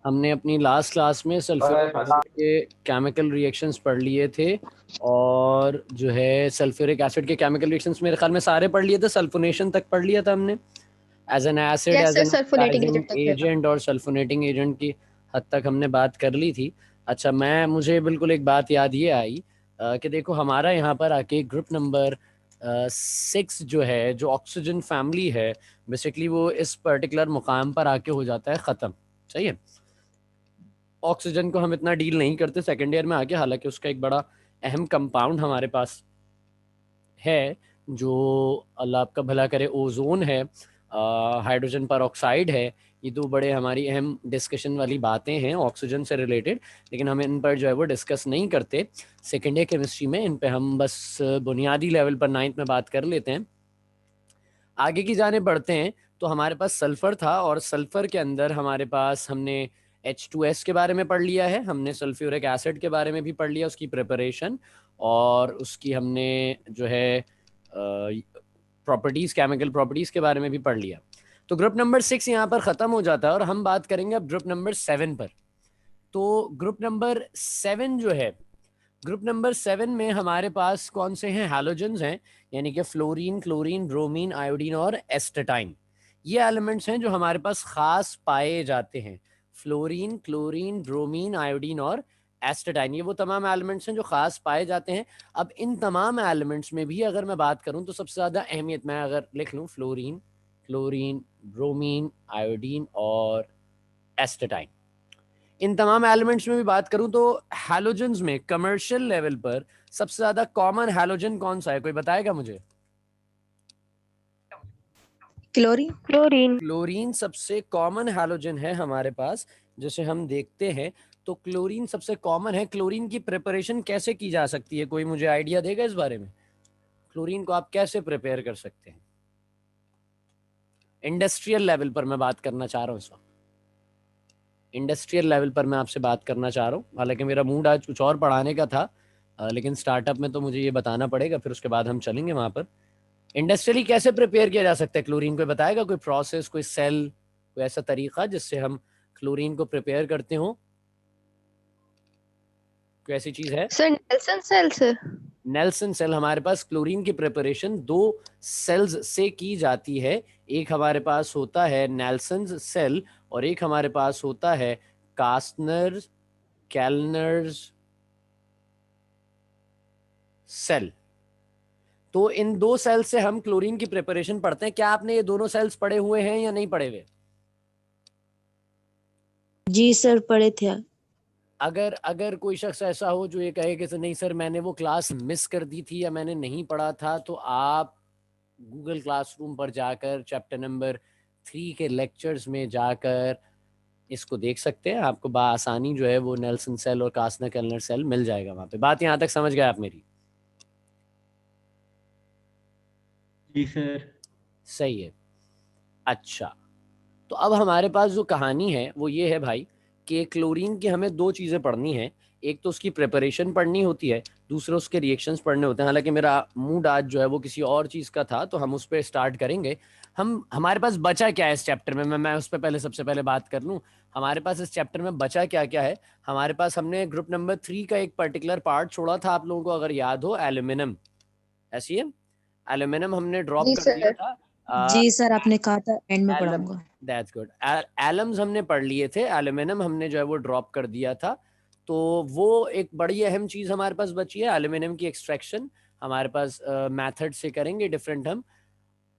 हमने अपनी last class में सल्फ्यूरिक एसिड के केमिकल रिएक्शंस पढ़ लिए थे। और जो है सल्फ्यूरिक एसिड के केमिकल रिएक्शंस मेरे ख्याल में सारे पढ़ लिए थे, सल्फोनेशन तक पढ़ लिया था हमने। As an acid, yes as sir, an sulfonating oxidising agent तक है। एजेंट और सल्फोनेटिंग एजेंट की हद तक हमने बात कर ली थी। अच्छा, मुझे बिल्कुल एक बात याद ये आई कि देखो हमारा यहाँ पर आके ग्रुप नंबर 6 जो है, जो ऑक्सीजन फैमिली है, बेसिकली वो इस पर्टिकुलर मुकाम पर आके हो जाता है ख़त्म। सही है। ऑक्सीजन को हम इतना डील नहीं करते सेकेंड ईयर में आके, हालांकि उसका एक बड़ा अहम कंपाउंड हमारे पास है जो, अल्लाह आपका भला करे, ओजोन है, हाइड्रोजन पर ऑक्साइड है। ये दो बड़े हमारी अहम डिस्कशन वाली बातें हैं ऑक्सीजन से रिलेटेड, लेकिन हम इन पर जो है वो डिस्कस नहीं करते सेकेंड ईयर केमिस्ट्री में। इन पे हम बस बुनियादी लेवल पर नाइन्थ में बात कर लेते हैं। आगे की जाने बढ़ते हैं तो हमारे पास सल्फर था, और सल्फर के अंदर हमारे पास हमने H2S के बारे में पढ़ लिया है, हमने सल्फ्यूरिक एसिड के बारे में भी पढ़ लिया, उसकी प्रिपरेशन और उसकी हमने जो है प्रॉपर्टीज, केमिकल प्रॉपर्टीज के बारे में भी पढ़ लिया। तो ग्रुप नंबर 6 यहाँ पर खत्म हो जाता है और हम बात करेंगे अब ग्रुप नंबर 7 पर। तो ग्रुप नंबर 7 जो है, ग्रुप नंबर 7 में हमारे पास कौन से हैं? हैलोजेंस हैं, यानी कि फ्लोरीन, क्लोरीन, ब्रोमीन, आयोडीन और एस्टेटाइन। ये एलिमेंट्स हैं जो हमारे पास खास पाए जाते हैं। फ्लोरीन, क्लोरीन, ब्रोमीन, आयोडीन और एस्टेटाइन, ये वो तमाम एलिमेंट्स हैं जो खास पाए जाते हैं। अब इन तमाम एलिमेंट्स में भी अगर मैं बात करूं तो सबसे ज़्यादा अहमियत, मैं अगर लिख लूं, फ्लोरीन, क्लोरीन, ब्रोमीन, आयोडीन और एस्टेटाइन, इन तमाम एलिमेंट्स में भी बात करूं तो हैलोजेंस में कमर्शियल लेवल पर सबसे ज्यादा कॉमन हैलोजन कौन सा है? कोई बताएगा मुझे? क्लोरीन। क्लोरीन। क्लोरीन सबसे कॉमन हैलोजन है हमारे पास। जैसे हम देखते हैं तो क्लोरीन सबसे कॉमन है। क्लोरीन की प्रिपरेशन कैसे की जा सकती है? कोई मुझे आइडिया देगा इस बारे में? क्लोरीन को आप कैसे प्रिपेयर कर सकते हैं? इंडस्ट्रियल लेवल पर मैं बात करना चाह रहा हूँ इस वक्त, इंडस्ट्रियल लेवल पर मैं आपसे बात करना चाह रहा हूँ। हालांकि मेरा मूड आज कुछ और पढ़ाने का था, लेकिन स्टार्टअप में तो मुझे ये बताना पड़ेगा, फिर उसके बाद हम चलेंगे वहां पर। इंडस्ट्रियली कैसे प्रिपेयर किया जा सकता है क्लोरीन? कोई बताएगा? कोई प्रोसेस, कोई सेल, कोई ऐसा तरीका जिससे हम क्लोरीन को प्रिपेयर करते हो? कोई ऐसी चीज है? सर नेल्सन सेल से। Nelson cell. हमारे पास क्लोरीन की प्रिपरेशन दो सेल्स से की जाती है। एक हमारे पास होता है नेल्सन सेल और एक हमारे पास होता है कास्टनर कैलनर्स सेल। तो इन दो सेल से हम क्लोरीन की प्रिपरेशन पढ़ते हैं। क्या आपने ये दोनों सेल्स पढ़े हुए हैं या नहीं पढ़े हुए? जी सर, पढ़े थे। अगर अगर कोई शख्स ऐसा हो जो ये कहे कि सर नहीं सर मैंने वो क्लास मिस कर दी थी या मैंने नहीं पढ़ा था, तो आप गूगल क्लासरूम पर जाकर चैप्टर नंबर 3 के लेक्चर्स में जाकर इसको देख सकते हैं। आपको बआसानी जो है वो नेल्सन सेल और कास्टनर कैलनर सेल मिल जाएगा वहां पे। बात यहाँ तक समझ गए आप मेरी? जी सर। सही है। अच्छा, तो अब हमारे पास जो कहानी है वो ये है भाई कि क्लोरीन की हमें दो चीज़ें पढ़नी है। एक तो उसकी प्रिपरेशन पढ़नी होती है, दूसरा उसके रिएक्शंस पढ़ने होते हैं। हालांकि मेरा मूड आज जो है वो किसी और चीज़ का था, तो हम उस पर स्टार्ट करेंगे। हमारे पास बचा क्या है इस चैप्टर में? मैं उस पर पहले सबसे पहले बात कर लूँ। हमारे पास इस चैप्टर में बचा क्या क्या है? हमारे पास हमने ग्रुप नंबर 3 का एक पर्टिकुलर पार्ट छोड़ा था, आप लोगों को अगर याद हो, एल्यूमिनियम। ऐसी है, एल्यूमिनियम हमने ड्रॉप जी कर दिया सर। था। जी सर, आपने कहा था एंड में एलम पढ़ाऊंगा। That's good. एलम्स हमने पढ़ लिए थे, एल्यूमिनियम हमने जो है वो ड्रॉप कर दिया था। तो वो एक बड़ी अहम चीज़ हमारे पास बची है, एल्यूमिनियम की एक्सट्रैक्शन हमारे पास मेथड से करेंगे डिफरेंट हम,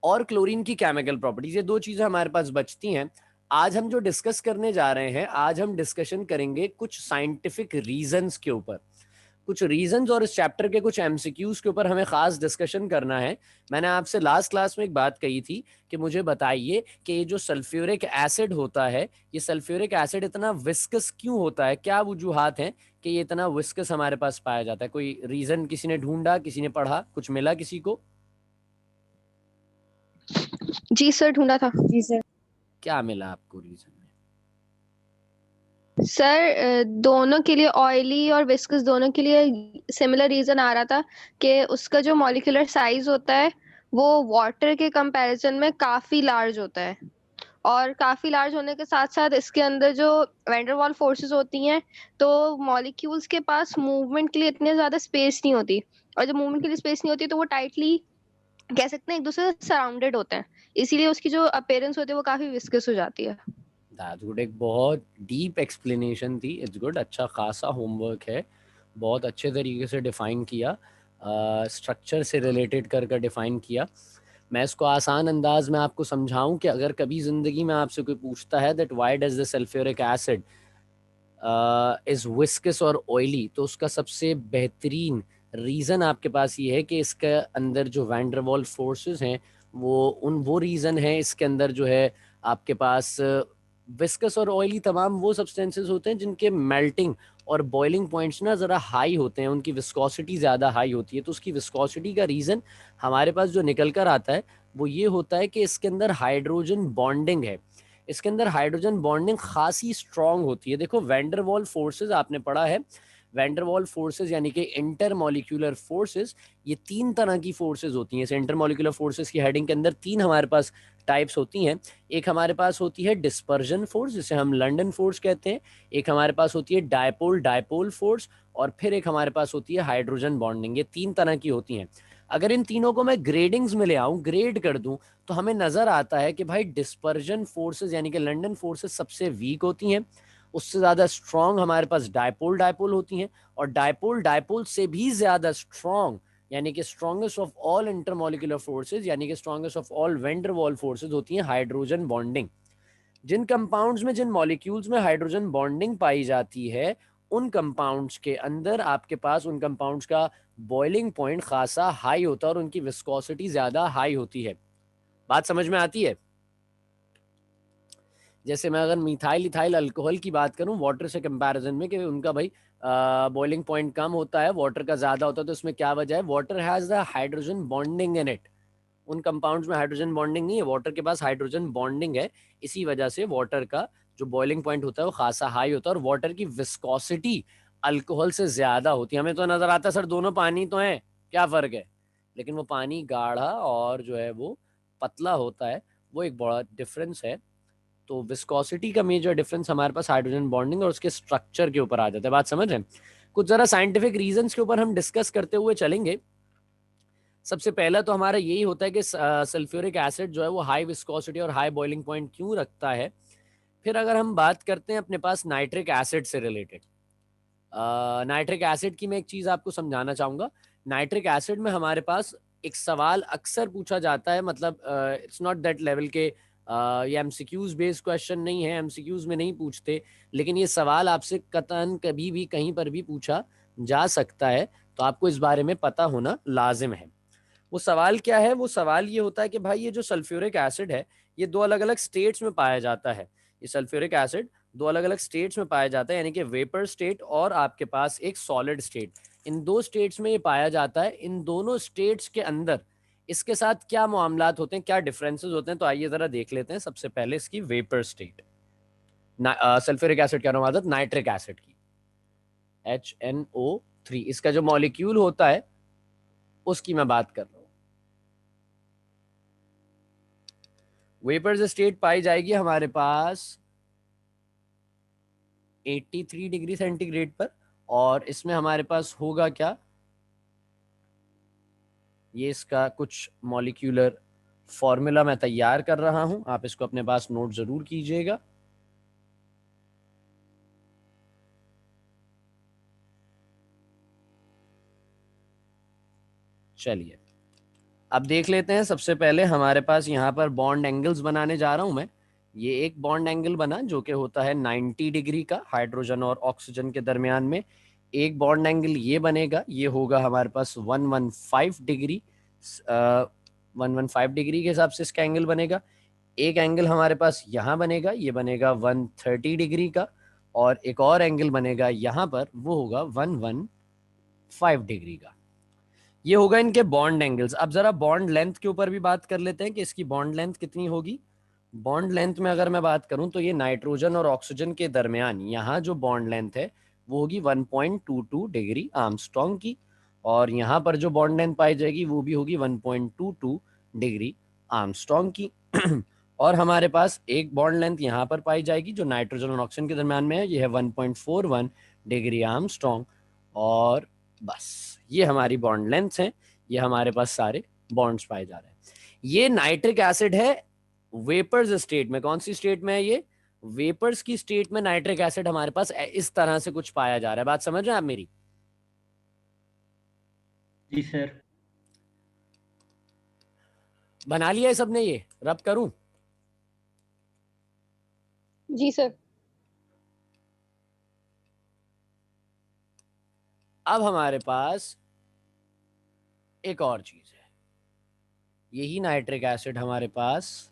और क्लोरीन की केमिकल प्रॉपर्टीज। ये दो चीज़ें हमारे पास बचती हैं। आज हम जो डिस्कस करने जा रहे हैं, आज हम डिस्कशन करेंगे कुछ साइंटिफिक रीजंस के ऊपर, कुछ रीजंस और इस चैप्टर के कुछ एमसीक्यूज के ऊपर हमें खास डिस्कशन करना है। मैंने आपसे लास्ट क्लास में एक बात कही थी कि मुझे बताइए कि ये जो सल्फ्यूरिक एसिड होता है, ये सल्फ्यूरिक एसिड इतना विस्कस क्यों होता है? क्या वजूहात हैं कि ये इतना विस्कस हमारे पास पाया जाता है? कोई रीजन किसी ने ढूंढा, किसी ने पढ़ा, कुछ मिला किसी को? जी सर, ढूंढा था। जी सर। क्या मिला आपको रीजन में? सर दोनों के लिए, ऑयली और विस्कस दोनों के लिए सिमिलर रीजन आ रहा था कि उसका जो मॉलिक्यूलर साइज होता है वो वाटर के कंपैरिजन में काफी लार्ज होता है, और काफी लार्ज होने के साथ साथ इसके अंदर जो वैंडरवाल फोर्सेस होती हैं, तो मॉलिक्यूल्स के पास मूवमेंट के लिए इतने ज्यादा स्पेस नहीं होती, और जब मूवमेंट के लिए स्पेस नहीं होती तो वो टाइटली कह सकते हैं एक दूसरे से सराउंडेड होते हैं, इसीलिए उसकी जो अपीयरेंस होती है वो काफी विस्कस हो जाती है। दैट्स गुड, एक बहुत डीप एक्सप्लेनेशन थी, इट्स गुड, अच्छा खासा होमवर्क है, बहुत अच्छे तरीके से डिफाइन किया, स्ट्रक्चर से रिलेटेड कर डिफाइन किया। मैं इसको आसान अंदाज में आपको समझाऊं कि अगर कभी ज़िंदगी में आपसे कोई पूछता है that why does the sulphuric acid is viscous और ऑयली, तो उसका सबसे बेहतरीन रीज़न आपके पास ये है कि इसके अंदर जो वैंडरवॉल फोर्सेस हैं वो रीज़न है इसके अंदर जो है आपके पास विस्कस और ऑयली तमाम वो सब्सटेंसेस होते हैं जिनके मेल्टिंग और बॉइलिंग पॉइंट्स ना ज़रा हाई होते हैं, उनकी विस्कोसिटी ज़्यादा हाई होती है। तो उसकी विस्कोसिटी का रीज़न हमारे पास जो निकल कर आता है वो ये होता है कि इसके अंदर हाइड्रोजन बॉन्डिंग है, इसके अंदर हाइड्रोजन बॉन्डिंग खासी स्ट्रांग होती है। देखो वैंडरवॉल फोर्सेस आपने पढ़ा है, वैंडरवॉल फोर्सेस यानी कि इंटरमॉलिक्यूलर फोर्सेस, ये तीन तरह की फोर्सेस होती हैं। इस इंटरमॉलिक्यूलर फोर्सेस की हेडिंग के अंदर तीन हमारे पास टाइप्स होती हैं। एक हमारे पास होती है डिस्पर्जन फोर्स जिसे हम लंदन फोर्स कहते हैं, एक हमारे पास होती है डायपोल डायपोल फोर्स, और फिर एक हमारे पास होती है हाइड्रोजन बॉन्डिंग। ये तीन तरह की होती हैं। अगर इन तीनों को मैं ग्रेडिंग्स में ले आऊं, ग्रेड कर दूं, तो हमें नजर आता है कि भाई डिस्पर्जन फोर्सेस यानी कि लंदन फोर्सेस सबसे वीक होती हैं, उससे ज्यादा स्ट्रांग हमारे पास डायपोल डायपोल होती हैं, और डायपोल डायपोल से भी ज्यादा स्ट्रांग यानी कि strongest of all intermolecular forces यानी कि strongest of all wander wall forces होती हैं हाइड्रोजन बॉन्डिंग। जिन कंपाउंड्स में, जिन मॉलिक्यूल्स में हाइड्रोजन बॉन्डिंग पाई जाती है, उन कंपाउंड्स के अंदर आपके पास उन कंपाउंड्स का बॉइलिंग पॉइंट खासा हाई होता है और उनकी विस्कोसिटी ज्यादा हाई होती है। बात समझ में आती है? जैसे मैं अगर मिथाइल इथाइल अल्कोहल की बात करूं वाटर से कंपैरिजन में, कि उनका भाई बॉइलिंग पॉइंट कम होता है, वाटर का ज्यादा होता है, तो उसमें क्या वजह है? Water has the hydrogen bonding in it. उन कंपाउंड्स में हाइड्रोजन बॉन्डिंग नहीं है, वाटर के पास हाइड्रोजन बॉन्डिंग है, इसी वजह से वाटर का जो बॉइलिंग पॉइंट होता है वो खासा हाई होता है, और वाटर की विस्कोसिटी अल्कोहल से ज्यादा होती है। हमें तो नजर आता है सर दोनों पानी तो है, क्या फर्क है? लेकिन वो पानी गाढ़ा और जो है वो पतला होता है, वो एक बड़ा डिफरेंस है। तो विस्कोसिटी का मेजर डिफरेंस हमारे पास हाइड्रोजन बॉन्डिंग और उसके स्ट्रक्चर के ऊपर आ जाता है। बात समझ रहे हैं? कुछ जरा साइंटिफिक रीजंस के ऊपर हम डिस्कस करते हुए चलेंगे। सबसे पहला तो हमारा यही होता है कि सल्फ्यूरिक एसिड जो है वो हाई विस्कोसिटी और हाई बॉइलिंग पॉइंट क्यों रखता है। फिर अगर हम बात करते हैं अपने पास नाइट्रिक एसिड से रिलेटेड, नाइट्रिक एसिड की मैं एक चीज आपको समझाना चाहूंगा। नाइट्रिक एसिड में हमारे पास एक सवाल अक्सर पूछा जाता है, मतलब इट्स नॉट दैट लेवल के ये एमसीक्यूज बेस्ड क्वेश्चन नहीं है, एमसीक्यूज में नहीं पूछते, लेकिन ये सवाल आपसे कतन कभी भी कहीं पर भी पूछा जा सकता है, तो आपको इस बारे में पता होना लाजिम है। वो सवाल क्या है? वो सवाल ये होता है कि भाई ये जो सल्फ्यूरिक एसिड है ये दो अलग अलग स्टेट्स में पाया जाता है। ये सल्फ्यूरिक एसिड दो अलग अलग स्टेट्स में पाया जाता है, यानी कि वेपर स्टेट और आपके पास एक सॉलिड स्टेट, इन दो स्टेट्स में ये पाया जाता है। इन दोनों स्टेट्स के अंदर इसके साथ क्या मामलात होते हैं, क्या डिफरेंसेस होते हैं, तो आइए जरा देख लेते हैं। सबसे पहले इसकी वेपर स्टेट, सल्फ्यूरिक एसिड क्या नाम आता है? नाइट्रिक एसिड की HNO3, इसका जो मॉलिक्यूल होता है उसकी मैं बात कर रहा हूं। वेपर्स स्टेट पाई जाएगी हमारे पास 83 डिग्री सेंटीग्रेड पर, और इसमें हमारे पास होगा क्या? ये इसका कुछ मॉलिक्यूलर फॉर्मूला मैं तैयार कर रहा हूं, आप इसको अपने पास नोट जरूर कीजिएगा। चलिए अब देख लेते हैं। सबसे पहले हमारे पास यहाँ पर बॉन्ड एंगल्स बनाने जा रहा हूं मैं। ये एक बॉन्ड एंगल बना जो कि होता है 90 डिग्री का हाइड्रोजन और ऑक्सीजन के दरमियान में। एक बॉन्ड एंगल ये बनेगा, ये होगा हमारे पास 115 डिग्री, 115 डिग्री के हिसाब से इसका एंगल बनेगा। एक एंगल हमारे पास यहाँ बनेगा, ये बनेगा 130 डिग्री का, और एक और एंगल बनेगा यहाँ पर, वो होगा 115 डिग्री का। ये होगा इनके बॉन्ड एंगल्स। अब जरा बॉन्ड लेंथ के ऊपर भी बात कर लेते हैं कि इसकी बॉन्ड लेंथ कितनी होगी। बॉन्ड लेंथ में अगर मैं बात करूं तो ये नाइट्रोजन और ऑक्सीजन के दरमियान यहाँ जो बॉन्ड लेंथ है वो होगी 1.22 डिग्री आर्मस्ट्रॉन्ग की, और यहाँ पर जो बॉन्ड लेंथ पाई जाएगी वो भी होगी 1.22 डिग्री आर्मस्ट्रॉन्ग की। और हमारे पास एक बॉन्ड लेंथ यहाँ पर पाई जाएगी जो नाइट्रोजन और ऑक्सीजन के दरम्यान में है, ये है 1.41 डिग्री आर्मस्ट्रॉन्ग। और बस ये हमारी बॉन्ड लेंथ है, ये हमारे पास सारे बॉन्ड्स पाए जा रहे हैं। ये नाइट्रिक एसिड है वेपर्स स्टेट में। कौन सी स्टेट में है ये? वेपर्स की स्टेट में नाइट्रिक एसिड हमारे पास इस तरह से कुछ पाया जा रहा है। बात समझ रहे हैं आप मेरी? जी सर। बना लिया है सबने? ये रब करूं? जी सर। अब हमारे पास एक और चीज है, यही नाइट्रिक एसिड हमारे पास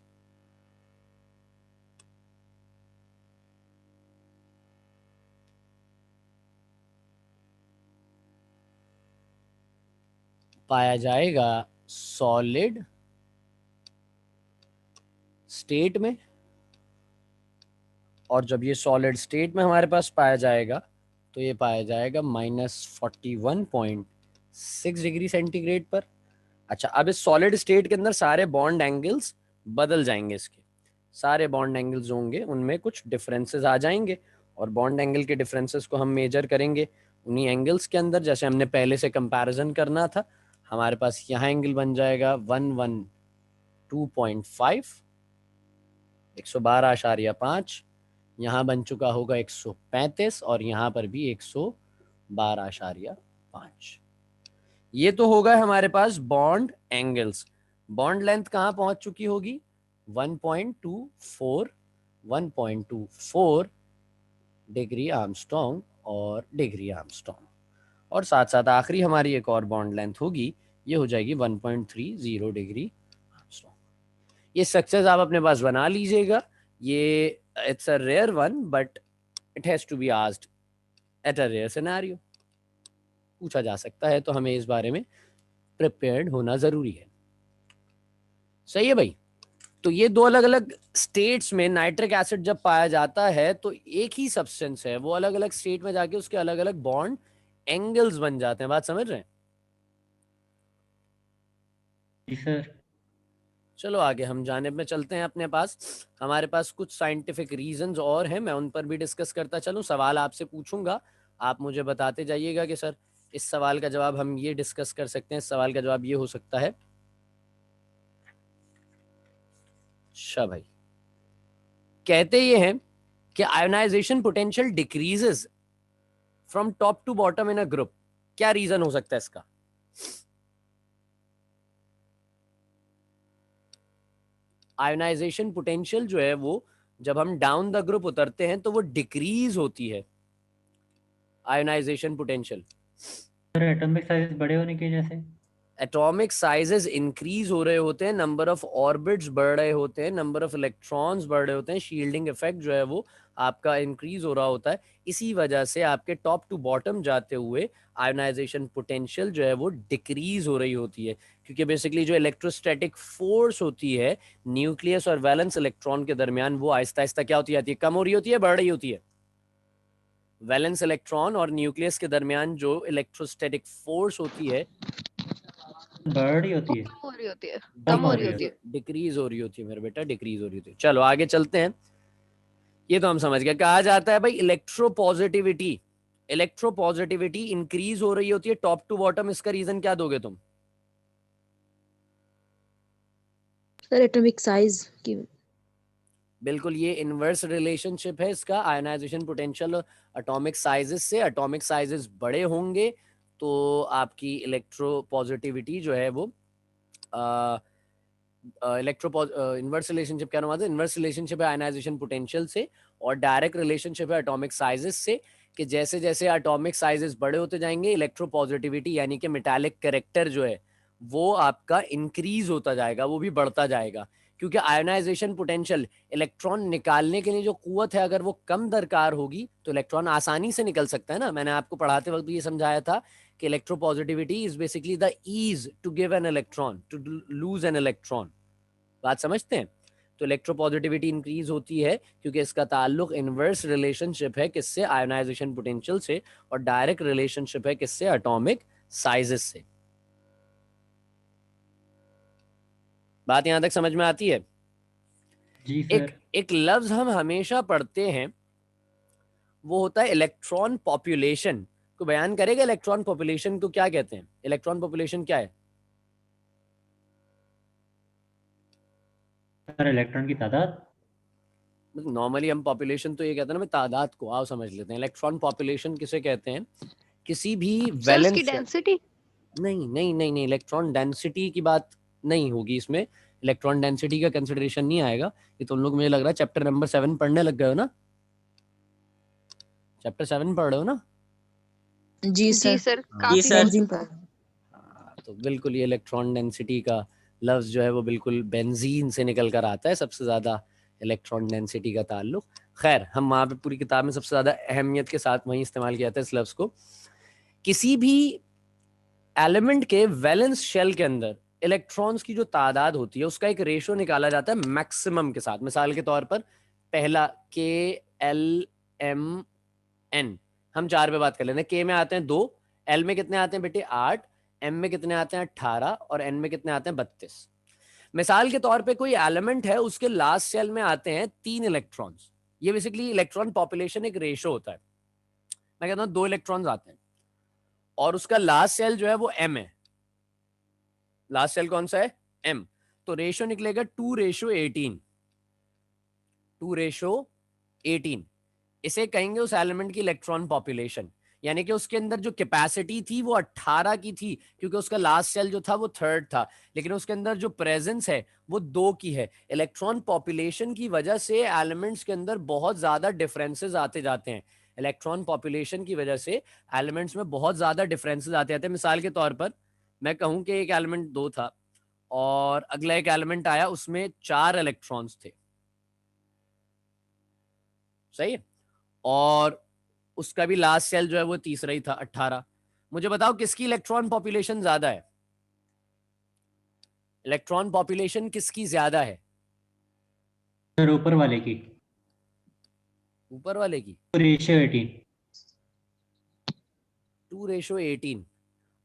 पाया जाएगा सॉलिड स्टेट में। और जब ये सॉलिड स्टेट में हमारे पास पाया जाएगा तो ये पाया जाएगा -41.6 डिग्री सेंटीग्रेड पर। अच्छा, अब इस सॉलिड स्टेट के अंदर सारे बॉन्ड एंगल्स बदल जाएंगे। इसके सारे बॉन्ड एंगल्स होंगे उनमें कुछ डिफरेंसेस आ जाएंगे, और बॉन्ड एंगल के डिफरेंसेस को हम मेजर करेंगे उन्हीं एंगल्स के अंदर। जैसे हमने पहले से कंपैरिजन करना था, हमारे पास यहाँ एंगल बन जाएगा 112.5, 112.5, यहाँ बन चुका होगा 135, और यहाँ पर भी 112.5। ये तो होगा हमारे पास बॉन्ड एंगल्स। बॉन्ड लेंथ कहाँ पहुंच चुकी होगी? 1.24 डिग्री आर्मस्ट्रॉन्ग और डिग्री आर्मस्ट्रॉन्ग। और साथ साथ आखिरी हमारी एक और बॉन्ड लेंथ होगी, ये हो जाएगी 1.30 डिग्री आर्मस्ट्रॉन्ग। ये स्ट्रक्चर्स आप अपने पास बना लीजिएगा। ये it's a rare one but it has to be asked at a rare scenario. पूछा जा सकता है, तो हमें इस बारे में प्रिपेयर्ड होना जरूरी है। सही है भाई? तो ये दो अलग अलग स्टेट्स में नाइट्रिक एसिड जब पाया जाता है तो एक ही सब्सटेंस है, वो अलग अलग स्टेट में जाके उसके अलग अलग बॉन्ड एंगल्स बन जाते हैं। बात समझ रहे हैं? जी सर। चलो आगे हम जानिब में चलते हैं। अपने पास हमारे पास कुछ साइंटिफिक रीजंस और हैं, मैं उन पर भी डिस्कस करता चलूं। सवाल आपसे पूछूंगा, आप मुझे बताते जाइएगा कि सर इस सवाल का जवाब हम ये डिस्कस कर सकते हैं, इस सवाल का जवाब ये हो सकता है। अच्छा भाई, कहते ये हैं कि ionization potential decreases from top to bottom in a group. क्या रीजन हो सकता है इसका? आयोनाइजेशन पोटेंशियल जो है वो जब हम डाउन द ग्रुप उतरते हैं तो वो डिक्रीज होती है ionization potential. Sir atomic size बड़े होने की वजह से। एटॉमिक साइजेस इंक्रीज हो रहे होते हैं, नंबर ऑफ ऑर्बिट्स बढ़ रहे होते हैं, नंबर ऑफ इलेक्ट्रॉन्स बढ़ रहे होते हैं, शील्डिंग इफेक्ट जो है वो आपका इंक्रीज हो रहा होता है। इसी वजह से आपके टॉप टू बॉटम जाते हुए आयोनाइजेशन पोटेंशियल जो है वो डिक्रीज हो रही होती है, क्योंकि बेसिकली जो इलेक्ट्रोस्टैटिक फोर्स होती है न्यूक्लियस और वैलेंस इलेक्ट्रॉन के दरमियान, वो आहिस्ता आहिस्ता क्या होती जाती है? कम हो रही होती है, बढ़ रही होती है। वैलेंस इलेक्ट्रॉन और न्यूक्लियस के दरमियान जो इलेक्ट्रोस्टैटिक फोर्स होती है बढ़ रही होती है। कम हो रही होती है, कम हो रही होती है। डिक्रीज हो रही होती है मेरे बेटा, डिक्रीज हो रही होती है। चलो आगे चलते हैं। ये तो हम समझ गए। कहा जाता है भाई इलेक्ट्रोपॉजिटिविटी इंक्रीज हो रही होती है टॉप टू बॉटम। इसका रीजन क्या दोगे तुम? सर एटॉमिक साइज की। बिल्कुल, ये इनवर्स रिलेशनशिप है इसका, आयोनाइजेशन पोटेंशियल और एटॉमिक साइजेस से। एटॉमिक साइजेस बड़े होंगे तो आपकी इलेक्ट्रोपॉजिटिविटी जो है वो इनवर्स रिलेशनशिप क्या नाम है? इनवर्स रिलेशनशिप है आयनाइजेशन पोटेंशियल से, और डायरेक्ट रिलेशनशिप है एटॉमिक साइजेस से, कि जैसे जैसे एटॉमिक साइजेस बड़े होते जाएंगे इलेक्ट्रोपॉजिटिविटी यानी कि मेटालिक कैरेक्टर जो है वो आपका इंक्रीज होता जाएगा, वो भी बढ़ता जाएगा। क्योंकि आयोनाइजेशन पोटेंशियल, इलेक्ट्रॉन निकालने के लिए जो कुवत है अगर वो कम दरकार होगी तो इलेक्ट्रॉन आसानी से निकल सकता है ना। मैंने आपको पढ़ाते वक्त भी ये समझाया था कि electropositivity is basically the ease to give an electron, to lose an electron. बात समझते हैं? तो इलेक्ट्रोपॉजिटिविटी इंक्रीज होती है क्योंकि इसका ताल्लुक इनवर्स रिलेशनशिप है किससे? आयोनाइजेशन पोटेंशियल से, और डायरेक्ट रिलेशनशिप है किससे? एटॉमिक साइजेस से। बात यहां तक समझ में आती है? जी एक सर। एक लफ्ज हम हमेशा पढ़ते हैं, वो होता है इलेक्ट्रॉन पॉपुलेशन। को बयान करेगा इलेक्ट्रॉन पॉपुलेशन को क्या कहते हैं? इलेक्ट्रॉन पॉपुलेशन क्या है? सर इलेक्ट्रॉन की तादाद। नॉर्मली हम पॉपुलेशन तो ये कहते हैं ना, तादाद को। आओ समझ लेते हैं इलेक्ट्रॉन पॉपुलेशन किसे कहते हैं। किसी भी सर उसकी वैलेंस शेल, डेंसिटी। नहीं नहीं नहीं नहीं, इलेक्ट्रॉन डेंसिटी की बात नहीं होगी इसमें। इलेक्ट्रॉन डेंसिटी का कंसिडरेशन नहीं आएगा। ये तुम लोग, मुझे लग रहा है चैप्टर नंबर 7 पढ़ने लग गए हो ना। चैप्टर 7 पढ़ रहे हो ना? जी जी सर। सर, हाँ। काफी सर। बेंजीन पर। तो बिल्कुल ये इलेक्ट्रॉन डेंसिटी का लफ्ज जो है वो बिल्कुल बेंजीन से निकल कर आता है, सबसे ज्यादा इलेक्ट्रॉन डेंसिटी का ताल्लुक। खैर, हम वहां पे पूरी किताब में सबसे ज्यादा अहमियत के साथ वही इस्तेमाल किया था इस लफ्ज को। किसी भी एलिमेंट के वैलेंस शेल के अंदर इलेक्ट्रॉन्स की जो तादाद होती है उसका एक रेशो निकाला जाता है मैक्सिमम के साथ। मिसाल के तौर पर पहला KLMN, हम 4 पे बात कर लेते हैं। के में आते हैं 2, एल में कितने आते हैं बेटे 8, एम में कितने आते हैं 18 और एन में कितने आते हैं 32। मिसाल के तौर पे कोई एलिमेंट है, उसके लास्ट सेल में आते हैं 3 इलेक्ट्रॉन्स। ये बेसिकली इलेक्ट्रॉन पॉपुलेशन एक रेशो होता है। मैं कहता हूं 2 इलेक्ट्रॉन्स आते हैं और उसका लास्ट सेल जो है वो एम है। लास्ट सेल कौन सा है? एम। तो रेशो निकलेगा 2:18। 2:18 इसे कहेंगे उस एलिमेंट की इलेक्ट्रॉन पॉपुलेशन। यानी कि उसके अंदर जो कैपेसिटी थी वो 18 की थी, क्योंकि उसका लास्ट सेल जो था वो 3rd था, लेकिन उसके अंदर जो प्रेजेंस है वो 2 की है। इलेक्ट्रॉन पॉपुलेशन की वजह से एलिमेंट्स के अंदर बहुत ज्यादा डिफरेंसेस आते जाते हैं। इलेक्ट्रॉन पॉपुलेशन की वजह से एलिमेंट्स में बहुत ज्यादा डिफरेंसेस आते जाते हैं। मिसाल के तौर पर मैं कहूं कि एक एलिमेंट 2 था और अगला एक एलिमेंट आया, उसमें 4 इलेक्ट्रॉन्स थे, सही है, और उसका भी लास्ट सेल जो है वो तीसरा ही था 18। मुझे बताओ किसकी इलेक्ट्रॉन पॉपुलेशन ज्यादा है? इलेक्ट्रॉन पॉपुलेशन किसकी ज्यादा है? सर ऊपर वाले की। ऊपर वाले की। रेशियो 18। 2:18।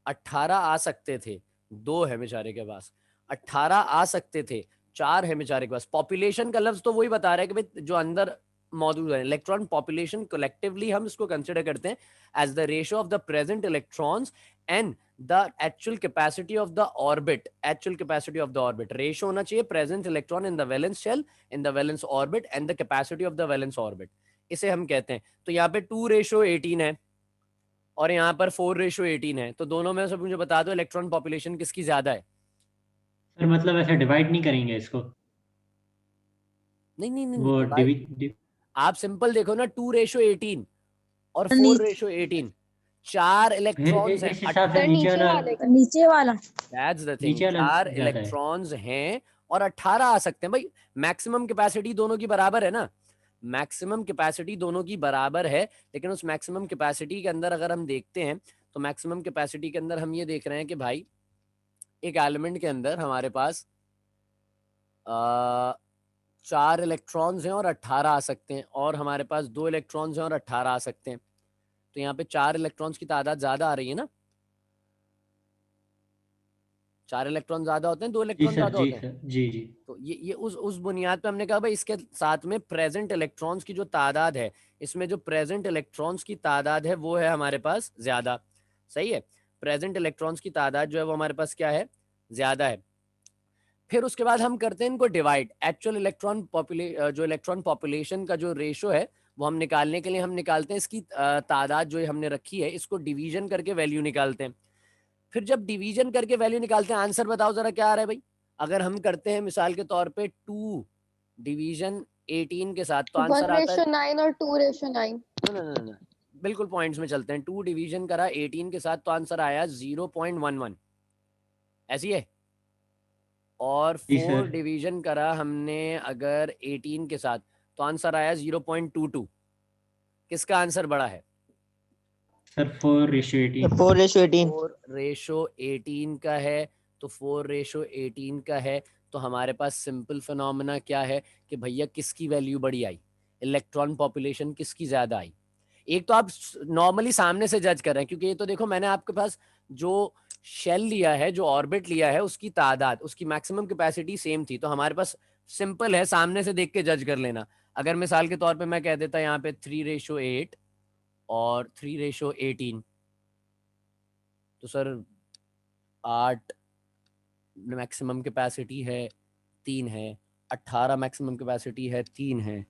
18 आ सकते थे, 2 है बेचारे के पास। 18 आ सकते थे, 4 है बेचारे के पास। पॉपुलेशन का लफ्ज तो वही बता रहा है कि भाई जो अंदर मौजूद है इलेक्ट्रॉन पॉपुलेशन, कलेक्टिवली हम इसको कंसिडर करते हैं as the ratio of the present electrons and the actual capacity of the orbit. Actual capacity of the orbit ratio होना चाहिए present electron in the valence shell, in the valence orbit and the capacity of the valence orbit. इसे हम कहते हैं। तो यहाँ पे 2:18 है और यहाँ पर 4:18 है, तो दोनों में से मुझे बता दो इलेक्ट्रॉन पॉपुलेशन किसकी ज्यादा है? सर मतलब ऐसे डिवाइड नहीं करेंगे इसको? नहीं नहीं नहीं, वो divide- आप सिंपल देखो ना, 2:18 और नीचे 4:18, 4 फिर इलेक्ट्रॉन्स हैं। इस हिसाब से सर नीचे नीचे वाला। वाले का। नीचे वाला दैट्स द थिंग, नीचे वाला 4 ज्यादा है। इलेक्ट्रॉन्स हैं और 18 आ सकते हैं। भाई मैक्सिमम कैपेसिटी दोनों की बराबर है ना, मैक्सिमम कैपेसिटी दोनों की बराबर है। लेकिन उस मैक्सिमम कैपेसिटी के अंदर अगर हम देखते हैं तो मैक्सिमम कैपेसिटी के अंदर हम ये देख रहे हैं कि भाई एक एलिमेंट के अंदर हमारे पास 4 इलेक्ट्रॉन्स हैं और 18 आ सकते हैं, और हमारे पास 2 इलेक्ट्रॉन्स हैं और 18 आ सकते हैं। तो यहाँ पे 4 इलेक्ट्रॉन्स की तादाद ज्यादा आ रही है ना। 4 इलेक्ट्रॉन ज्यादा होते हैं, 2 जी इलेक्ट्रॉन सर, ज्यादा जी होते हैं। सर, जी जी। तो ये उस बुनियाद पे हमने कहा भाई इसके साथ में प्रेजेंट इलेक्ट्रॉन्स की जो तादाद है, इसमें जो प्रेजेंट इलेक्ट्रॉन्स की तादाद है वो है हमारे पास ज्यादा। सही है, प्रेजेंट इलेक्ट्रॉन्स की तादाद जो है वो हमारे पास क्या है? ज्यादा है। फिर उसके बाद हम करते हैं इनको डिवाइड। एक्चुअल इलेक्ट्रॉन जो इलेक्ट्रॉन पॉपुलेशन का जो रेशो है वो हम निकालने के लिए हम निकालते हैं इसकी तादाद जो हमने रखी है, इसको डिवीजन करके वैल्यू निकालते हैं। फिर जब डिवीजन करके वैल्यू निकालते हैं, आंसर बताओ जरा क्या आ रहा है भाई। अगर हम करते हैं मिसाल के तौर पे 2 डिवीजन 18 के साथ, तो आंसर आता है 1:9 और 2:9। ना ना ना ना, बिल्कुल पॉइंट्स में चलते हैं। 2 डिवीजन करा 18 के साथ तो आंसर आया 0.11, ऐसी है। और जी 4 सर। डिवीजन करा हमने अगर 18 के साथ तो आंसर आया 0.22। किसका आंसर बड़ा है? सर 4:18। 4:18 4:18 का है, तो 4:18 का है। तो हमारे पास सिंपल फिनोमेना क्या है कि भैया किसकी वैल्यू बड़ी आई, इलेक्ट्रॉन पॉपुलेशन किसकी ज्यादा आई। एक तो आप नॉर्मली सामने से जज कर रहे हैं, क्योंकि ये तो देखो मैंने आपके पास जो शेल लिया है, जो ऑर्बिट लिया है, उसकी तादाद, उसकी मैक्सिमम कैपेसिटी सेम थी, तो हमारे पास सिंपल है, सामने से देख के जज कर लेना। अगर मिसाल के तौर पे मैं कह देता यहाँ पे 3:8 और 3:18, तो सर 8 मैक्सिमम कैपेसिटी है, 3 है, 18 मैक्सिमम कैपेसिटी है, 3 है।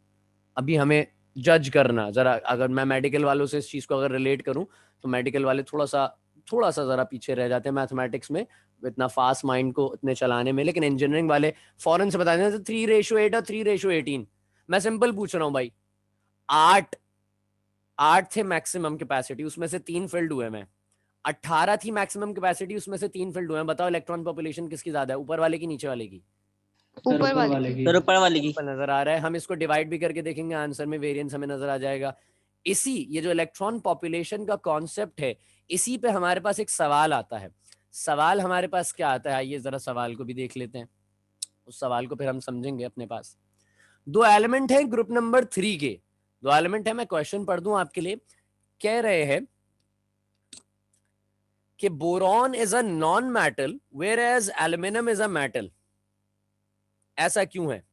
अभी हमें जज करना जरा, अगर मैं मेडिकल वालों से इस चीज को अगर रिलेट करूं तो मेडिकल वाले थोड़ा सा जरा पीछे रह जाते हैं मैथमेटिक्स में, इतना फास्ट माइंड को इतने चलाने में, लेकिन इंजीनियरिंग वाले फौरन से बता देते 3:8 और 3:18। मैं सिंपल पूछ रहा हूँ भाई, 8 थे मैक्सिमम कैपेसिटी, उसमें से 3 फिल्ड हुए मैं, 18 थी मैक्सिमम कैपेसिटी, उसमें से 3 फिल्ड हुए हैं। बताओ इलेक्ट्रॉन पॉपुलेशन किसकी ज्यादा है, ऊपर वाले की नीचे वाले की? सर ऊपर ऊपर वाले वाले की। की। सर ऊपर वाले की। ऊपर नजर आ रहा है। हम इसको डिवाइड भी करके देखेंगे, आंसर में वेरिएंस हमें नजर आ जाएगा। ये जो इलेक्ट्रॉन पॉपुलेशन का कॉन्सेप्ट है, इसी पे हमारे पास एक सवाल आता है। सवाल हमारे पास क्या आता है, आइए जरा सवाल को भी देख लेते हैं, उस सवाल को फिर हम समझेंगे। अपने पास 2 एलिमेंट है ग्रुप नंबर 3 के, 2 एलिमेंट है। मैं क्वेश्चन पढ़ दूं आपके लिए। कह रहे हैं कि boron is a non metal whereas aluminium is a metal. ऐसा क्यों है?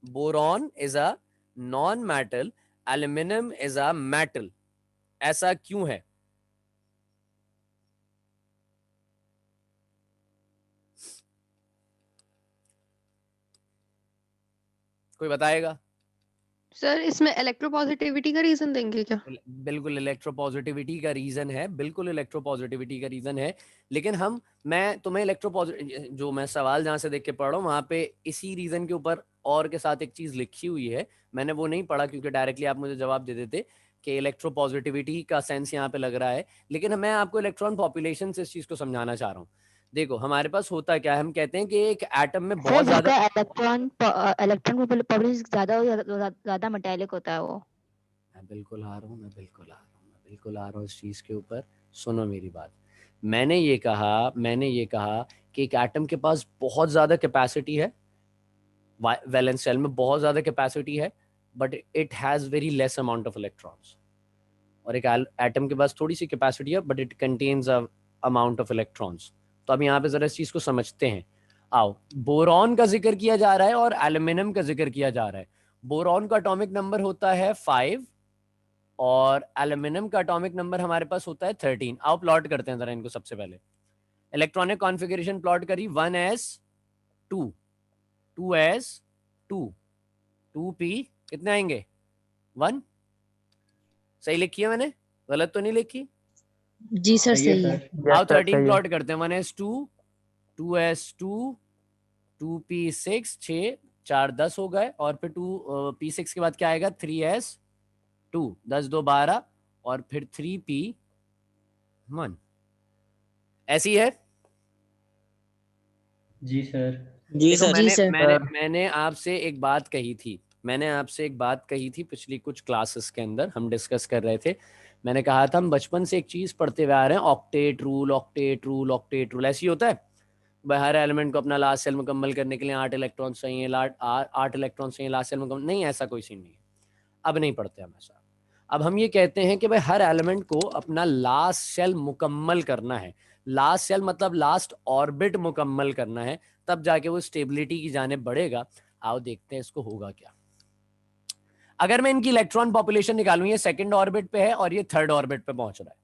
Boron is a non metal, aluminium is a metal, ऐसा क्यों है? कोई बताएगा? सर इसमें इलेक्ट्रोपॉजिटिविटी का रीजन देंगे क्या? बिल्कुल इलेक्ट्रोपॉजिटिविटी का रीजन है, बिल्कुल इलेक्ट्रोपॉजिटिविटी का रीजन है। लेकिन मैं तुम्हें जो मैं सवाल जहां से देख के पढ़ रहा हूँ वहां पे इसी रीजन के ऊपर और के साथ एक चीज लिखी हुई है। मैंने वो नहीं पढ़ा क्योंकि डायरेक्टली आप मुझे जवाब दे देते कि इलेक्ट्रोपॉजिटिविटी का सेंस यहाँ पे लग रहा है, लेकिन मैं आपको इलेक्ट्रॉन पॉपुलेशन से इस चीज को समझाना चाह रहा हूँ। देखो हमारे पास होता क्या है, हम कहते हैं कि एक एटम में बहुत ज्यादा इलेक्ट्रॉन पॉपुलेशन ज्यादा मेटालिक होता है वो। मैं बिल्कुल आ रहा हूँ, मैं बिल्कुल आ रहा हूँ, मैं बिल्कुल आ रहा हूँ इस चीज़ के ऊपर। सुनो मेरी बात। मैंने ये कहा कि एक एटम के पास बहुत ज़्यादा कैपेसिटी है, वैलेंस शेल में बहुत ज़्यादा कैपेसिटी है, but it has very less amount of electrons. और एक एटम के पास थोड़ी सी कैपेसिटी है but it contains a amount of electrons. तो अब यहाँ पे ज़रा इस चीज़ को समझते हैं। आओ, बोरॉन का जिक्र किया जा रहा है और एल्यूमिनियम का जिक्र किया जा रहा है। बोरॉन का एटॉमिक नंबर होता है 5 और एल्यूमिनियम का एटॉमिक नंबर हमारे पास होता है 13। आओ प्लॉट करते हैं जरा इनको। सबसे पहले इलेक्ट्रॉनिक कॉन्फ़िगरेशन प्लॉट करी, 1s2, 2s2, 2p, कितने आएंगे? 1। सही लिखी है मैंने, गलत तो नहीं लिखी? जी सर सही है सही है। सर। आओ 13 प्लॉट करते हैं। 1s2, 2s2, 2p6, 6 4 10 हो गए, और फिर 2p6 के बाद क्या आएगा? 3s2, 10 2 12, और फिर 3p1। ऐसी है। जी सर। जी देखो सर। मैंने आपसे एक बात कही थी, पिछली कुछ क्लासेस के अंदर हम डिस्कस कर रहे थे। मैंने कहा था हम बचपन से एक चीज पढ़ते हुए आ रहे हैं, octet rule, octet rule, octet rule. ऐसी होता है भाई, हर एलिमेंट को अपना लास्ट सेल मुकम्मल करने के लिए 8 इलेक्ट्रॉन चाहिए, 8 इलेक्ट्रॉन चाहिए लास्ट सेल मुकम्मल। नहीं, ऐसा कोई सीन नहीं है, अब नहीं पढ़ते हम ऐसा। अब हम ये कहते हैं कि भाई हर एलिमेंट को अपना लास्ट शेल मुकम्मल करना है। लास्ट शेल मतलब लास्ट ऑर्बिट मुकम्मल करना है, तब जाके वो स्टेबिलिटी की जाने बढ़ेगा। आओ देखते हैं इसको होगा क्या। अगर मैं इनकी इलेक्ट्रॉन पॉपुलेशन निकालूं, ये सेकंड ऑर्बिट पे है और ये थर्ड ऑर्बिट पे पहुंच रहा है।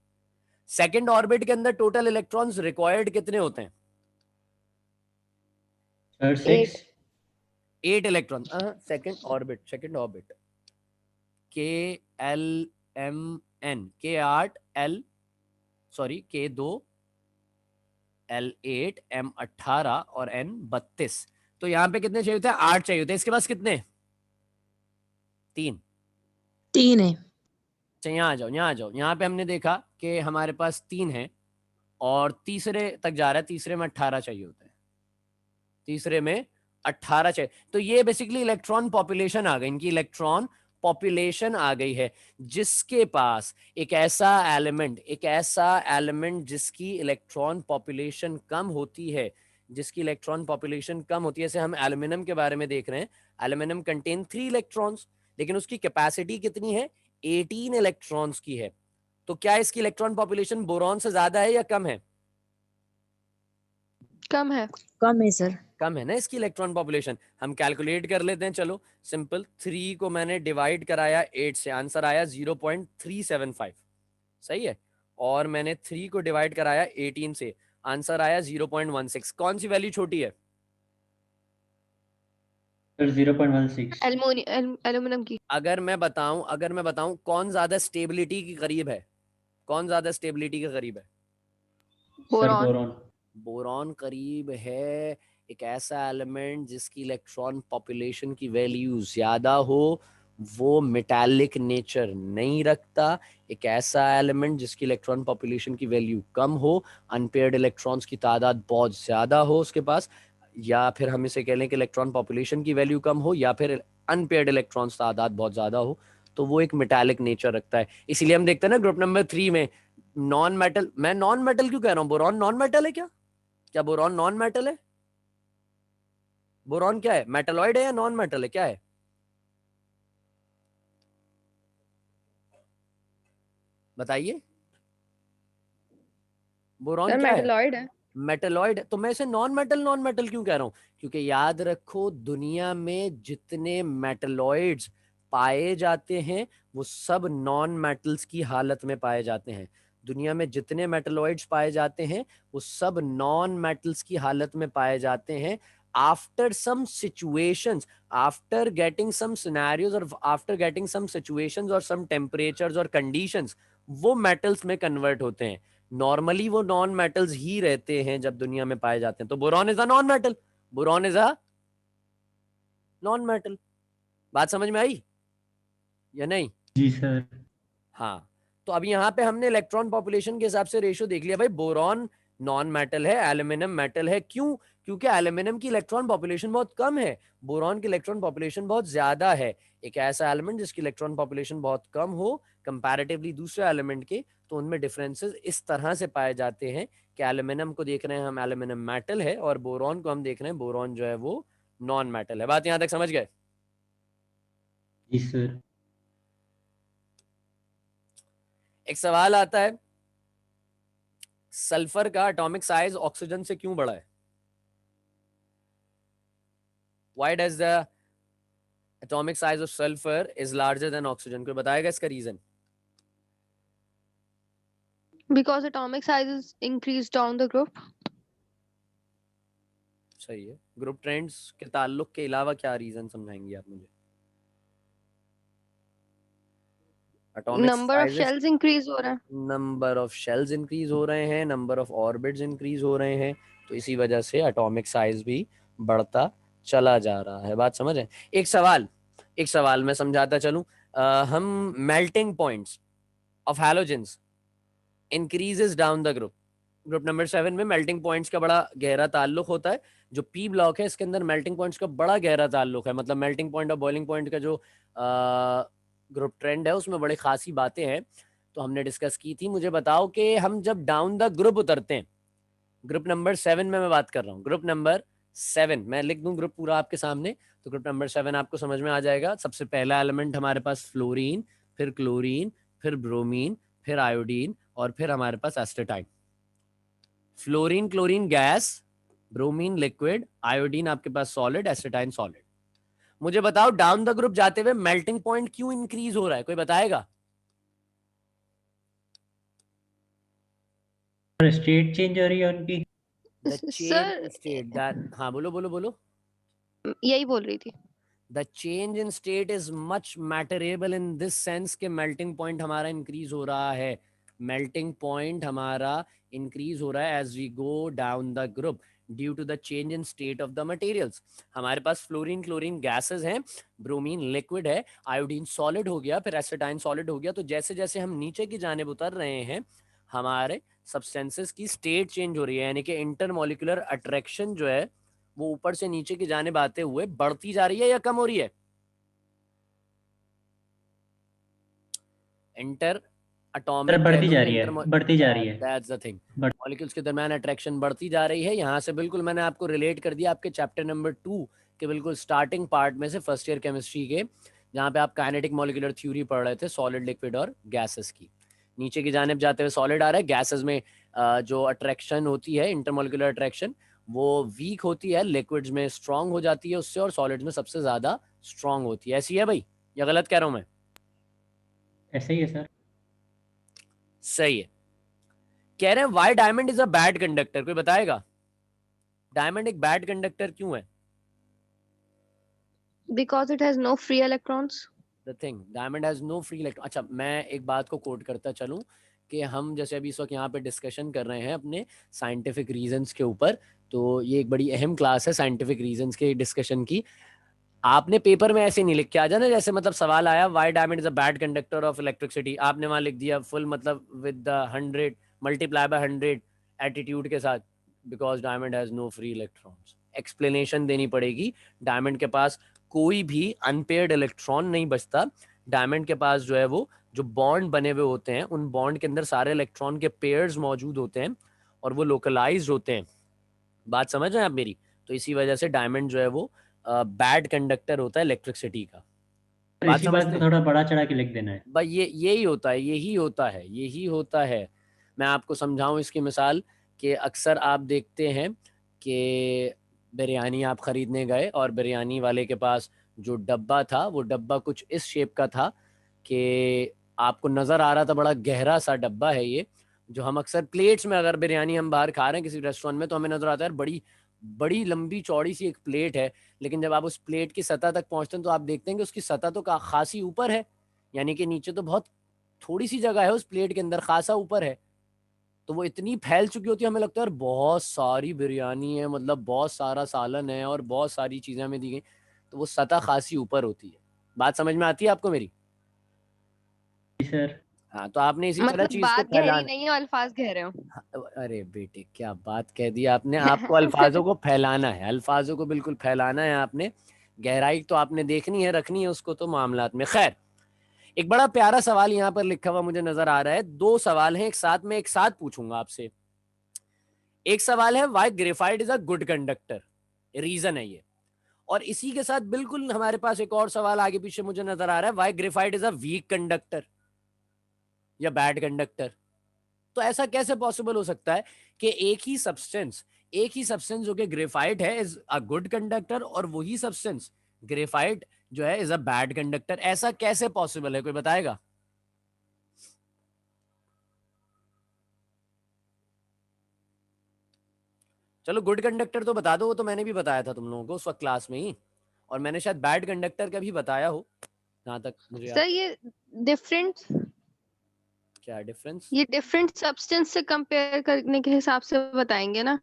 सेकंड ऑर्बिट के अंदर टोटल इलेक्ट्रॉन्स रिक्वायर्ड कितने होते हैं? Sir 6। 8 electron. Second orbit, KLMN, K8 L, sorry K2 L8 M18 और N32। तो यहां पे कितने चाहिए होते हैं? 8 चाहिए होते हैं। इसके पास कितने? 3। 3 है। अच्छा यहाँ आ जाओ। यहाँ पे हमने देखा कि हमारे पास 3 है और तीसरे तक जा रहा है, तीसरे में 18 चाहिए होता है, तीसरे में 18 चाहिए। तो ये बेसिकली इलेक्ट्रॉन पॉपुलेशन आ गई, इनकी इलेक्ट्रॉन पॉपुलेशन आ गई है, जिसके पास एक ऐसा एलिमेंट जिसकी इलेक्ट्रॉन पॉपुलेशन कम होती है, जैसे हम एल्यूमिनियम के बारे में देख रहे हैं। एल्यूमिनियम कंटेन 3 इलेक्ट्रॉन्स, लेकिन उसकी कैपेसिटी कितनी है? 18 इलेक्ट्रॉन्स की है। तो क्या इसकी इलेक्ट्रॉन पॉपुलेशन बोरॉन से ज्यादा है या कम है? कम है। कम है सर। कम है ना इसकी इलेक्ट्रॉन पॉपुलेशन। हम कैलकुलेट कर लेते हैं, चलो सिंपल। 3 को मैंने डिवाइड कराया 8 से, आंसर आया 0.375, सही है। और मैंने 3 को डिवाइड कराया 18 से, आंसर आया 0.16। कौन सी वैल्यू छोटी है? सर 0.16। एल्यूमिनियम की। अगर मैं बताऊं कौन ज्यादा स्टेबिलिटी के करीब है, कौन ज्यादा स्टेबिलिटी के करीब है? Sir boron. बोरॉन। बोरॉन करीब है। एक ऐसा एलिमेंट जिसकी इलेक्ट्रॉन पॉपुलेशन की वैल्यू ज्यादा हो, वो मेटालिक नेचर नहीं रखता। एक ऐसा एलिमेंट जिसकी इलेक्ट्रॉन पॉपुलेशन की वैल्यू कम हो, अनपेयर्ड इलेक्ट्रॉन्स की तादाद बहुत ज्यादा हो उसके पास, या फिर हम इसे कह लें कि इलेक्ट्रॉन पॉपुलेशन की वैल्यू कम हो, या फिर अनपेयर्ड इलेक्ट्रॉन्स तादाद बहुत ज्यादा हो, तो वो एक मेटालिक नेचर रखता है। इसीलिए हम देखते हैं ना ग्रुप नंबर 3 में नॉन मेटल। मैं नॉन मेटल क्यों कह रहा हूँ? बोरॉन नॉन मेटल है क्या? क्या बोरॉन नॉन मेटल है? बोरॉन क्या है, मेटलॉइड है या नॉन मेटल है, क्या है? बताइए, बोरॉन सर क्या है? मेटलॉइड है। मेटलॉइड। तो मैं इसे नॉन मेटल क्यों कह रहा हूं? क्योंकि याद रखो, दुनिया में जितने मेटलॉइड्स पाए जाते हैं वो सब नॉन मेटल्स की हालत में पाए जाते हैं। दुनिया में जितने मेटलॉइड्स पाए जाते हैं वो सब नॉन मेटल्स की हालत में पाए जाते हैं। After some situations, after getting some scenarios, और आफ्टर गेटिंग सम सिचुएशंस और सम टेम्परेचर्स और कंडीशंस, वो मेटल्स में कन्वर्ट होते हैं। नॉर्मली वो नॉन मेटल्स ही रहते हैं जब दुनिया में पाए जाते हैं। तो boron is a non metal, boron is a non metal. बात समझ में आई या नहीं? जी सर। हाँ। तो अभी यहाँ पे हमने इलेक्ट्रॉन पॉपुलेशन के हिसाब से रेशियो देख लिया भाई। बोरॉन नॉन मेटल है, एल्यूमिनियम मेटल है। क्यों? क्योंकि एल्यूमिनियम की इलेक्ट्रॉन पॉपुलेशन बहुत कम है, बोरॉन की इलेक्ट्रॉन पॉपुलेशन बहुत ज्यादा है। एक ऐसा एलिमेंट जिसकी इलेक्ट्रॉन पॉपुलेशन बहुत कम हो कंपैरेटिवली दूसरे एलिमेंट के, तो उनमें डिफरेंसेस इस तरह से पाए जाते हैं कि एल्यूमिनियम को देख रहे हैं हम, एल्यूमिनियम मेटल है, और बोरॉन को हम देख रहे हैं, बोरॉन जो है वो नॉन मेटल है। बात यहां तक समझ गए? जी सर। एक सवाल आता है, सल्फर का एटॉमिक साइज ऑक्सीजन से क्यों बड़ा है? Why does the atomic size of sulfur is larger than oxygen? कोई बताएगा इसका reason? Because atomic size is increase down the group. सही है। ग्रुप ट्रेंड्स के ताल्लुक के अलावा क्या रीजन समझाएंगे आप मुझे? Atomic number of sizes, shells increase हो रहा है। नंबर ऑफ शेल्स इंक्रीज हो रहे हैं, नंबर ऑफ ऑर्बिट्स इंक्रीज हो रहे हैं, तो इसी वजह से एटॉमिक साइज भी बढ़ता चला जा रहा है। बात समझ है? एक सवाल मैं समझाता चलूं। हम melting points of halogens increases down the group. Group number 7 में मेल्टिंग पॉइंट्स का बड़ा गहरा ताल्लुक होता है। जो पी ब्लॉक है इसके अंदर मेल्टिंग पॉइंट्स का बड़ा गहरा ताल्लुक है। मतलब मेल्टिंग पॉइंट और बॉइलिंग पॉइंट का जो ग्रुप ट्रेंड है उसमें बड़ी खासी बातें हैं, तो हमने डिस्कस की थी। मुझे बताओ कि हम जब डाउन द ग्रुप उतरते हैं, ग्रुप नंबर 7 में मैं बात कर रहा हूँ, ग्रुप नंबर 7, मैं लिख दूं ग्रुप पूरा आपके सामने, तो ग्रुप नंबर 7 आपको समझ में आ जाएगा। सबसे पहला एलिमेंट हमारे पास फ्लोरीन, फिर क्लोरीन, फिर ब्रोमीन, फिर आयोडीन, और फिर हमारे पास astatine. Fluorine chlorine gas, bromine liquid, iodine आपके पास सॉलिड, एसिटाइन सॉलिड। मुझे बताओ डाउन द ग्रुप जाते हुए मेल्टिंग पॉइंट क्यों इंक्रीज हो रहा है? कोई बताएगा? स्टेट चेंज हो रही है उनकी। The change in sir state that, हाँ बोलो बोलो बोलो। यही बोल रही थी। The change in state is much matterable in this sense के मेल्टिंग पॉइंट हमारा इंक्रीज हो रहा है। मेल्टिंग पॉइंट हमारा इंक्रीज हो रहा है as we go down the group due to the change in state of the materials. हमारे पास फ्लोरीन क्लोरीन गैसेस हैं, ब्रोमीन लिक्विड है, आयोडीन सॉलिड हो गया, फिर एसिटाइन सॉलिड हो गया। तो जैसे जैसे हम नीचे की जानिब उतर रहे हैं, हमारे सब्सटेंसेस की स्टेट चेंज हो रही है, यानी कि इंटरमोलिकुलर अट्रैक्शन जो है वो ऊपर से नीचे की जानिब आते हुए बढ़ती जा रही है या कम हो रही है? इंटर सर एटॉमिक कह बढ़ती लो जा या रही इंटर, है, बढ़ती जा रही है। That's the thing. बढ़ मॉलिक्यूल्स के दरमियान अट्रैक्शन बढ़ती जा रही है। यहाँ से बिल्कुल मैंने आपको रिलेट कर दिया आपके चैप्टर नंबर 2 के बिल्कुल स्टार्टिंग पार्ट में से, फर्स्ट ईयर केमिस्ट्री के, जहाँ पे आप काइनेटिक मॉलिक्यूलर थ्योरी पढ़ रहे थे सॉलिड लिक्विड और गैसेस की। नीचे की जानिब जाते हुए सॉलिड आ रहा है, गैसेस में जो अट्रैक्शन होती है इंटरमोलिकुलर अट्रैक्शन, वो वीक होती है, लिक्विड्स में स्ट्रांग हो जाती है उससे, और सॉलिड्स में सबसे ज्यादा स्ट्रांग होती है। ऐसी है भाई, या गलत कह रहा हूं मैं? ऐसा ही है सर। सही है। कह रहे हैं why diamond is a bad conductor, कोई बताएगा डायमंड एक बैड कंडक्टर क्यों है? Because it has no free electrons. The thing, diamond has no free electron. अच्छा, मैं एक बात को कोट करता चलूं कि हम जैसे अभी इस वक्त यहाँ पे डिस्कशन कर रहे हैं अपने साइंटिफिक रीजंस के ऊपर, तो ये एक बड़ी अहम क्लास है साइंटिफिक रीजंस के डिस्कशन की। आपने पेपर में ऐसे नहीं लिख के आ जाना, जैसे मतलब सवाल आया why diamond is a bad conductor of electricity, आपने वहां लिख दिया फुल मतलब with the 100 multiply by 100 attitude के साथ, because diamond has no free electrons. Explanation देनी पड़ेगी। डायमंड के पास कोई भी अनपेयर्ड इलेक्ट्रॉन नहीं बचता। डायमंड के पास जो है वो जो बॉन्ड बने हुए होते हैं, उन बॉन्ड के अंदर सारे इलेक्ट्रॉन के पेयर्स मौजूद होते हैं और वो लोकलाइज्ड होते हैं। बात समझ रहे हैं आप मेरी? तो इसी वजह से डायमंड जो है वो बैड कंडक्टर होता है इलेक्ट्रिसिटी का। सर बात इसी बात समझते को हैं थोड़ा बड़ा चढ़ा के लिख देना है। भाई? ये यही होता है, यही होता है, यही होता है। मैं आपको समझाऊं इसकी मिसाल, कि अक्सर आप देखते हैं कि बिरयानी आप खरीदने गए और बिरयानी वाले के पास जो डब्बा था वो डब्बा कुछ इस शेप का था कि आपको नज़र आ रहा था बड़ा गहरा सा डब्बा है ये। जो हम अक्सर प्लेट्स में, अगर बिरयानी हम बाहर खा रहे हैं किसी रेस्टोरेंट में, तो हमें नज़र आता है बड़ी बड़ी लंबी चौड़ी सी एक प्लेट है, लेकिन जब आप उस प्लेट की सतह तक पहुंचते हैं तो आप देखते हैं कि उसकी सतह तो खासी ऊपर है, यानी कि नीचे तो बहुत थोड़ी सी जगह है उस प्लेट के अंदर, खासा ऊपर है। तो वो इतनी फैल चुकी होती है, हमें लगता है यार बहुत सारी बिरयानी है, मतलब बहुत सारा सालन है और बहुत सारी चीजें हमें दी गई, तो वो सतह खासी ऊपर होती है। बात समझ में आती है आपको मेरी? जी सर। हाँ, तो आपने इसी तरह मतलब चीज को बात गहरी फैलाना। नहीं है, अल्फाज गहरे रहे हो। हाँ, अरे बेटे क्या बात कह दी आपने, आपको अल्फाजों को फैलाना है, अल्फाजों को बिल्कुल फैलाना है आपने। गहराई तो आपने देखनी है, रखनी है उसको तो मामलात में। खैर, एक बड़ा प्यारा सवाल यहाँ पर लिखा हुआ मुझे नजर आ रहा है। दो सवाल हैं एक साथ में, एक साथ पूछूंगा आपसे। एक सवाल है why graphite is a good conductor, reason है ये। और इसी के साथ बिल्कुल हमारे पास एक और सवाल आगे पीछे मुझे नजर आ रहा है, why graphite is a weak conductor या बैड कंडक्टर। तो ऐसा कैसे पॉसिबल हो सकता है कि एक ही सब्सटेंस जो कि ग्रेफाइट है इज अ गुड कंडक्टर, और वही सब्सटेंस ग्रेफाइट जो है इज अ बैड कंडक्टर? ऐसा कैसे पॉसिबल है, कोई बताएगा? चलो गुड कंडक्टर तो बता दो, वो तो मैंने भी बताया था तुम लोगों को उस वक्त क्लास में ही, और मैंने शायद बैड कंडक्टर का भी बताया हो, जहां तक मुझे याद। सर डिफरेंट क्या डिफरेंस? ये डिफरेंट सब्सटेंस से कंपेयर करने के हिसाब से बताएंगे ना,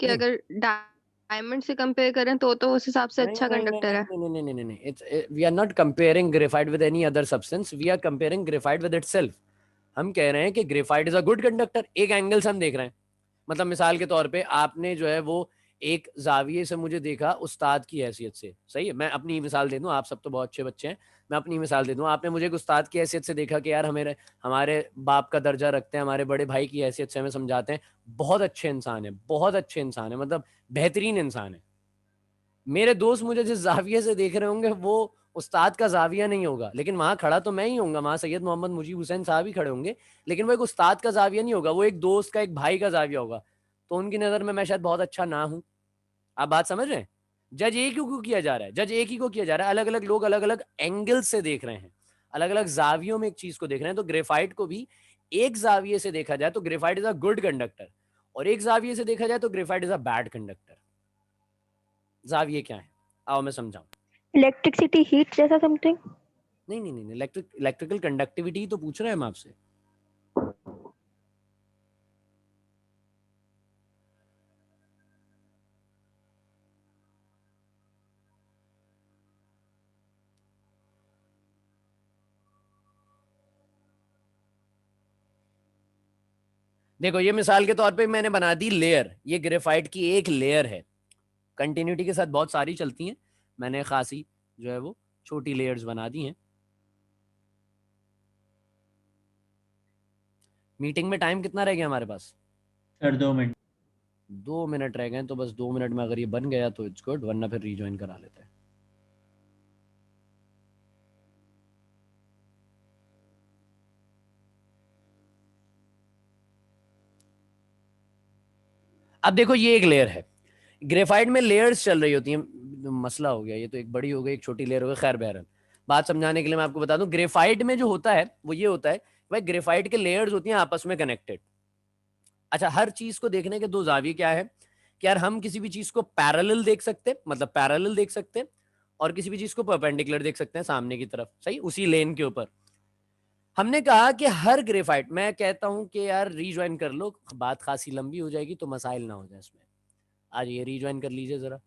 कि नहीं अगर डायमंड से कंपेयर करें तो उस हिसाब से नहीं अच्छा नहीं नहीं कंडक्टर है। नहीं नहीं नहीं नहीं नहीं, it's, we are not comparing graphite with any other substance, we are comparing graphite with itself. हम कह रहे हैं कि graphite is a good conductor, एक एंगल से हम देख रहे हैं। मतलब मिसाल के तौर पे आपने जो है वो एक जाविये से मुझे देखा उस्ताद की हैसियत से, सही है, मैं अपनी मिसाल दे दूं, आप सब तो बहुत अच्छे बच्चे हैं, मैं अपनी मिसाल दे दूं। आपने मुझे एक उस्ताद की हैसियत से देखा कि यार हमें हमारे बाप का दर्जा रखते हैं, हमारे बड़े भाई की हैसियत से हमें समझाते हैं, बहुत अच्छे इंसान है, बहुत अच्छे इंसान है, मतलब बेहतरीन इंसान है। मेरे दोस्त मुझे जिस जाविये से देख रहे होंगे वो उस्ताद का जाविया नहीं होगा, लेकिन वहां खड़ा तो मैं ही होऊंगा, वहां सैयद मोहम्मद मुजीब हुसैन साहब ही खड़े होंगे, लेकिन वो एक उस्ताद का जाविया नहीं होगा, वो एक दोस्त का, एक भाई का जाविया होगा। तो उनकी नजर में मैं शायद बहुत अच्छा ना हूं। आप बात समझ रहे हैं? जज एक ही को किया जा रहा है, जज एक ही को किया जा रहा है, अलग अलग लोग अलग अलग एंगल से देख रहे हैं, अलग अलग जावियों में एक चीज को देख रहे हैं। तो ग्रेफाइट को भी एक जाविये से देखा जाए तो graphite is a good conductor, और एक जाविये से देखा जाए तो graphite is a bad conductor. जाविये क्या है, आओ मैं समझाऊं। इलेक्ट्रिसिटी हीट जैसा समथिंग। नहीं नहीं नहीं, इलेक्ट्रिकल कंडक्टिविटी तो पूछ रहे हैं हम आपसे। देखो ये मिसाल के तौर पे मैंने बना दी लेयर, ये ग्रेफाइट की एक लेयर है, कंटिन्यूटी के साथ बहुत सारी चलती हैं, मैंने खासी जो है वो छोटी लेयर्स बना दी हैं। मीटिंग में टाइम कितना रह गया हमारे पास? Sir 2 minute. 2 मिनट रह गए, तो बस 2 मिनट में अगर ये बन गया तो इट्स गुड, वरना फिर रिज्वाइन करा लेते हैं। अब देखो ये एक लेयर है, ग्रेफाइट में लेयर्स चल रही होती हैं, मसला हो गया, ये तो एक बड़ी हो गई एक छोटी लेयर हो गई, खैर बहरहाल बात समझाने के लिए मैं आपको बता दूं, ग्रेफाइट में जो होता है वो ये होता है भाई, ग्रेफाइट के लेयर्स होती हैं आपस में कनेक्टेड। अच्छा, हर चीज को देखने के दो जाविये क्या है कि यार हम किसी भी चीज को पैरेलल देख सकते हैं, मतलब पैरेलल देख सकते हैं, और किसी भी चीज को परपेंडिकुलर देख सकते हैं सामने की तरफ, सही उसी लेन के ऊपर। हमने कहा कि हर ग्रेफाइट, मैं कहता हूं कि यार रीज्वाइन कर लो, बात खासी लंबी हो जाएगी तो मसाइल ना हो जाए इसमें। आज ये रीज्वाइन कर लीजिए जरा।